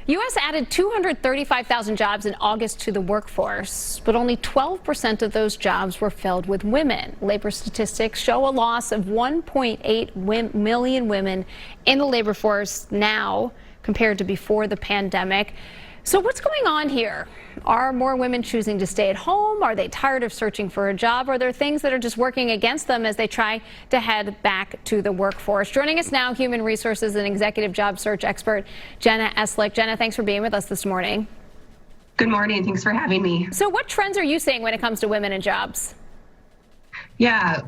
U.S. added 235,000 jobs in August to the workforce, but only 12% of those jobs were filled with women. Labor statistics show a loss of 1.8 million women in the labor force now compared to before the pandemic. So what's going on here? Are more women choosing to stay at home? Are they tired of searching for a job? Are there things that are just working against them as they try to head back to the workforce? Joining us now, human resources and executive job search expert Jenna Estlick. Jenna, thanks for being with us this morning. Good morning. Thanks for having me. So what trends are you seeing when it comes to women in jobs? Yeah.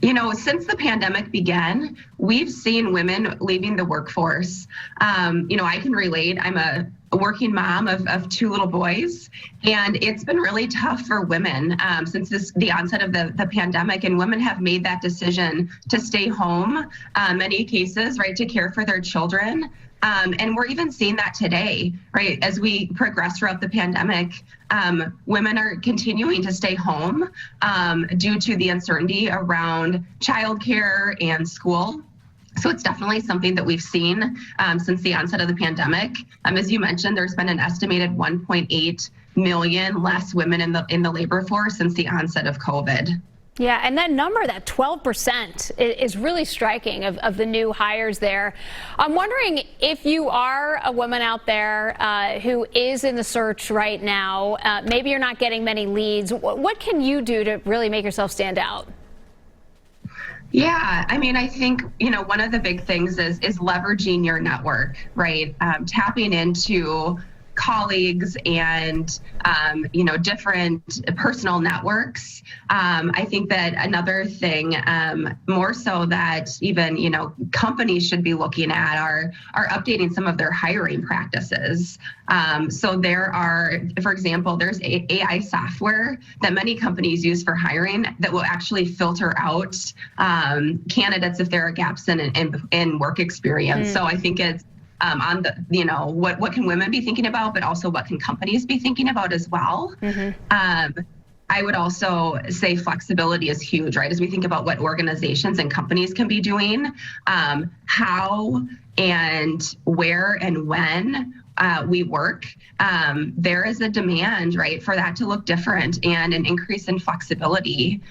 Since the pandemic began, we've seen women leaving the workforce. I can relate. I'm a working mom of two little boys, and it's been really tough for women since the onset of the pandemic, and women have made that decision to stay home, many cases, right, to care for their children. And we're even seeing that today, right? As we progress throughout the pandemic, women are continuing to stay home due to the uncertainty around childcare and school. So it's definitely something that we've seen since the onset of the pandemic. As you mentioned, there's been an estimated 1.8 million less women in the labor force since the onset of COVID. Yeah, and that number, that 12%, is really striking of the new hires there. I'm wondering if you are a woman out there who is in the search right now, maybe you're not getting many leads. What can you do to really make yourself stand out? Yeah, I think, one of the big things is leveraging your network, right? Tapping into colleagues and, different personal networks. I think that another thing, more so that even, companies should be looking at are updating some of their hiring practices. So there are, for example, there's AI software that many companies use for hiring that will actually filter out candidates if there are gaps in work experience. So I think it's on the, what can women be thinking about, but also what can companies be thinking about as well. I would also say flexibility is huge, right? As we think about what organizations and companies can be doing, how and where and when we work, there is a demand, right, for that to look different and an increase in flexibility.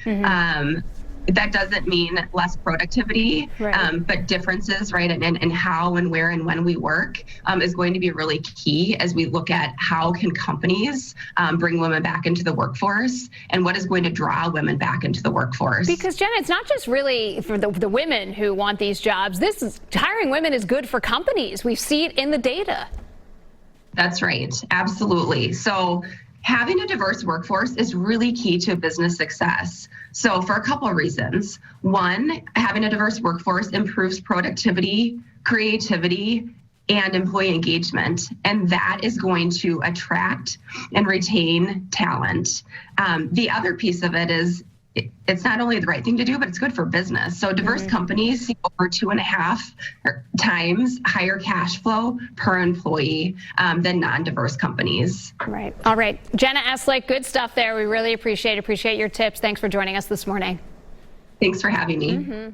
That doesn't mean less productivity, right. But differences, right, and how and where and when we work is going to be really key as we look at how can companies bring women back into the workforce and what is going to draw women back into the workforce. Because, Jenna, it's not just really for the women who want these jobs. Hiring women is good for companies. We see it in the data. That's right. Absolutely. So having a diverse workforce is really key to business success. So for a couple of reasons. One, having a diverse workforce improves productivity, creativity, and employee engagement. And that is going to attract and retain talent. The other piece of it is it's not only the right thing to do, but it's good for business. So diverse companies see over 2.5 times higher cash flow per employee than non-diverse companies. Right. All right. Jenna Estlick, good stuff there. We really appreciate your tips. Thanks for joining us this morning. Thanks for having me.